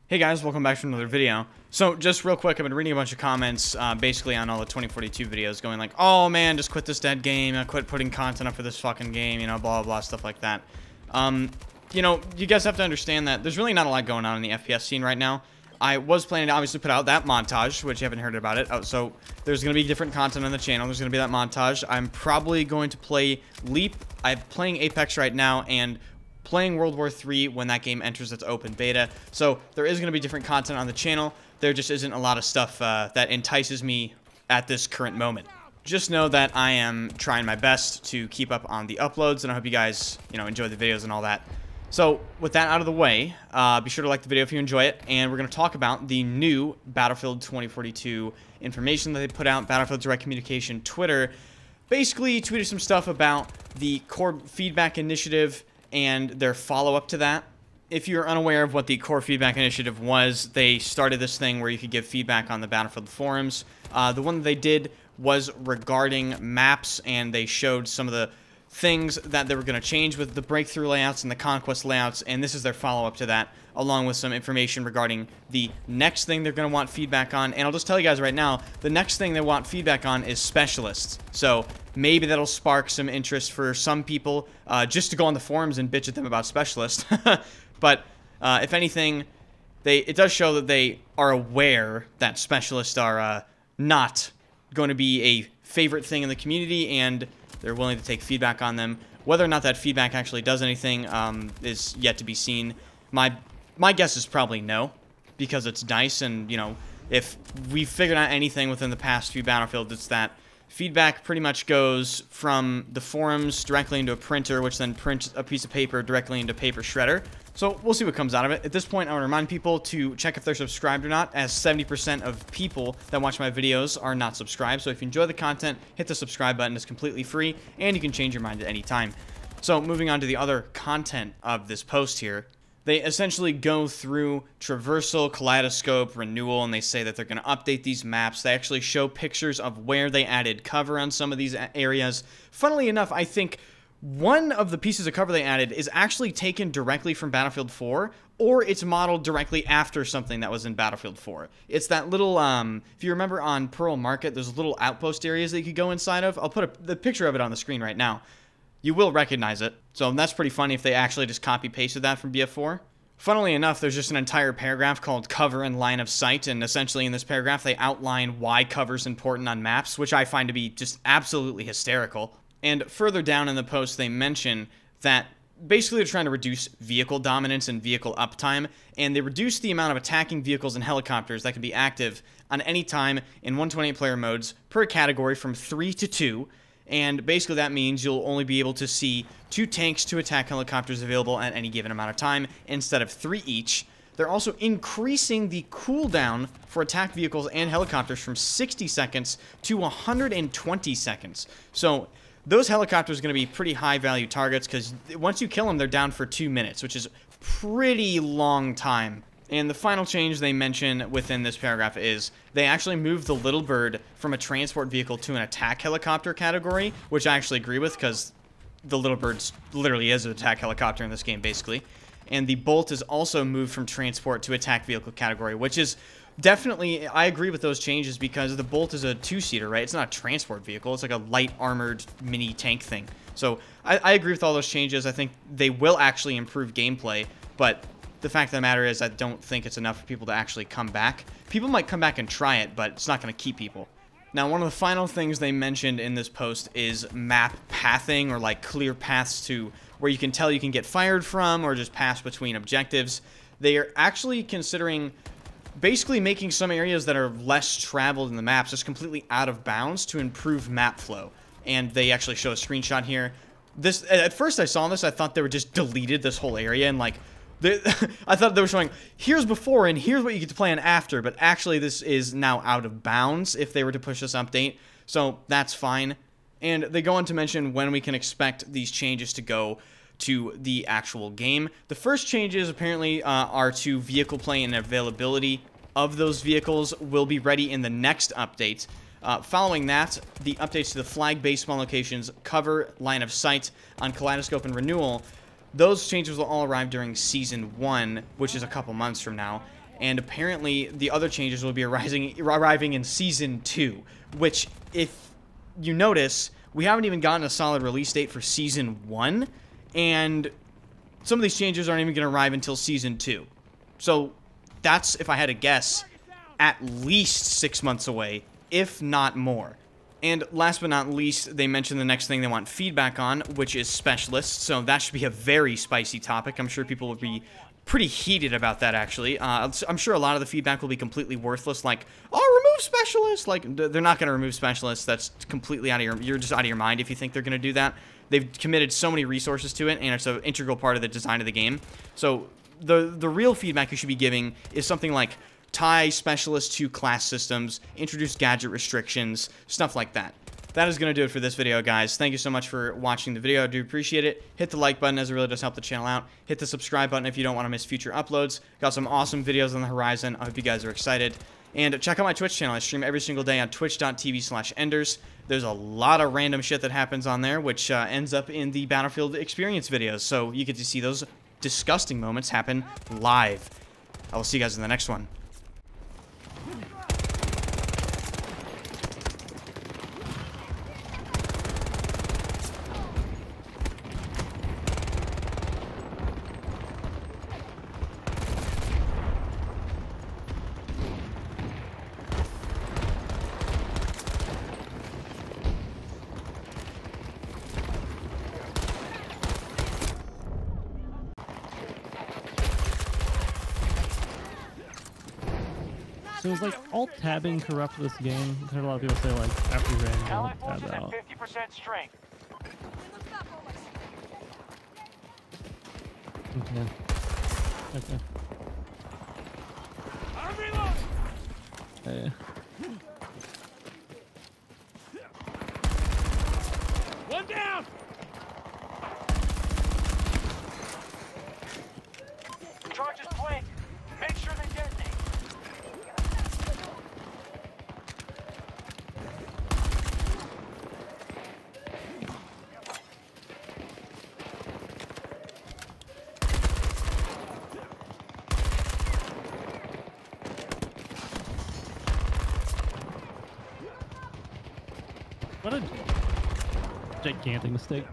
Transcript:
Hey guys, welcome back to another video. So just real quick, I've been reading a bunch of comments basically on all the 2042 videos going like, oh man, just quit this dead game, quit putting content up for this fucking game, you know, blah, blah, blah, stuff like that. You know, you guys have to understand that there's really not a lot going on in the FPS scene right now. I was planning to obviously put out that montage, which you haven't heard about it. So there's going to be different content on the channel. There's going to be that montage. I'm probably going to play Leap. I'm playing Apex right now and playing World War III when that game enters its open beta. So there is going to be different content on the channel. There just isn't a lot of stuff that entices me at this current moment. Just know that I am trying my best to keep up on the uploads, and I hope you guys, you know, enjoy the videos and all that. So with that out of the way, be sure to like the video if you enjoy it, and we're going to talk about the new Battlefield 2042 information that they put out. Battlefield Direct Communication Twitter basically tweeted some stuff about the core feedback initiative and their follow-up to that. If you're unaware of what the core feedback initiative was, they started this thing where you could give feedback on the Battlefield forums. The one that they did was regarding maps, and they showed some of the things that they were going to change with the breakthrough layouts and the conquest layouts, and this is their follow-up to that, along with some information regarding the next thing they're going to want feedback on. And I'll just tell you guys right now, the next thing they want feedback on is specialists. So maybe that'll spark some interest for some people just to go on the forums and bitch at them about specialists. But if anything, it does show that they are aware that specialists are not going to be a favorite thing in the community, and they're willing to take feedback on them. Whether or not that feedback actually does anything is yet to be seen. My guess is probably no, because it's DICE, and, you know, if we figured out anything within the past few Battlefields, it's that feedback pretty much goes from the forums directly into a printer, which then prints a piece of paper directly into paper shredder. So we'll see what comes out of it. At this point, I want to remind people to check if they're subscribed or not, as 70% of people that watch my videos are not subscribed. So if you enjoy the content, hit the subscribe button. It's completely free, and you can change your mind at any time. So moving on to the other content of this post here, they essentially go through traversal, kaleidoscope, renewal, and they say that they're going to update these maps. They actually show pictures of where they added cover on some of these areas. Funnily enough, I think one of the pieces of cover they added is actually taken directly from Battlefield 4, or it's modeled directly after something that was in Battlefield 4. It's that little, if you remember on Pearl Market, there's little outpost areas that you could go inside of. I'll put the picture of it on the screen right now. You will recognize it. So that's pretty funny if they actually just copy-pasted that from BF4. Funnily enough, there's just an entire paragraph called Cover and Line of Sight, and essentially in this paragraph they outline why cover's important on maps, which I find to be just absolutely hysterical. And further down in the post, they mention that basically they're trying to reduce vehicle dominance and vehicle uptime, and they reduce the amount of attacking vehicles and helicopters that can be active on any time in 128-player modes per category from 3 to 2, and basically that means you'll only be able to see 2 tanks, 2 attack helicopters available at any given amount of time instead of 3 each. They're also increasing the cooldown for attack vehicles and helicopters from 60 seconds to 120 seconds. So those helicopters are going to be pretty high-value targets, because once you kill them, they're down for 2 minutes, which is pretty long time. And the final change they mention within this paragraph is they actually moved the Little Bird from a transport vehicle to an attack helicopter category, which I actually agree with, because the Little Bird literally is an attack helicopter in this game, basically. And the Bolt is also moved from transport to attack vehicle category, which is definitely, I agree with those changes, because the Bolt is a 2-seater, right? It's not a transport vehicle. It's like a light armored mini tank thing. So I agree with all those changes. I think they will actually improve gameplay, but the fact of the matter is I don't think it's enough for people to actually come back. People might come back and try it, but it's not going to keep people. Now, one of the final things they mentioned in this post is map pathing, or like clear paths to where you can tell you can get fired from, or just pass between objectives. They are actually considering basically making some areas that are less traveled in the maps just completely out of bounds to improve map flow. And they actually show a screenshot here. This, at first I saw this, I thought they were just deleted this whole area, and like, I thought they were showing, here's before and here's what you get to play on after, but actually this is now out of bounds if they were to push this update, so that's fine. And they go on to mention when we can expect these changes to go to the actual game. The first changes apparently are to vehicle play, and availability of those vehicles will be ready in the next update. Following that, the updates to the flag-based spawn locations, cover, line of sight on Kaleidoscope and Renewal, those changes will all arrive during Season 1, which is a couple months from now. and apparently the other changes will be arriving in Season 2, which, if you notice, we haven't even gotten a solid release date for Season 1, and some of these changes aren't even going to arrive until Season 2. So that's, if I had to guess, at least 6 months away, if not more. And last but not least, they mentioned the next thing they want feedback on, which is specialists. So that should be a very spicy topic. I'm sure people will be pretty heated about that, actually. I'm sure a lot of the feedback will be completely worthless, like, oh, remove specialists. Like, they're not going to remove specialists. That's completely out of you're just out of your mind if you think they're going to do that. They've committed so many resources to it, and it's an integral part of the design of the game. So the real feedback you should be giving is something like, tie specialists to class systems, introduce gadget restrictions, stuff like that. That is going to do it for this video, guys. Thank you so much for watching the video. I do appreciate it. Hit the like button, as it really does help the channel out. Hit the subscribe button if you don't want to miss future uploads. Got some awesome videos on the horizon. I hope you guys are excited. And check out my Twitch channel. I stream every single day on twitch.tv/enders. There's a lot of random shit that happens on there, which ends up in the Battlefield experience videos. So you get to see those disgusting moments happen live. I will see you guys in the next one. So is like alt-tabbing corrupt this game? I've heard a lot of people say like after you ran, alt-tab out. 50% strength. Okay. Okay. I'm reloading. Hey. One down. Charges blank. Make sure they detonate. What a gigantic mistake.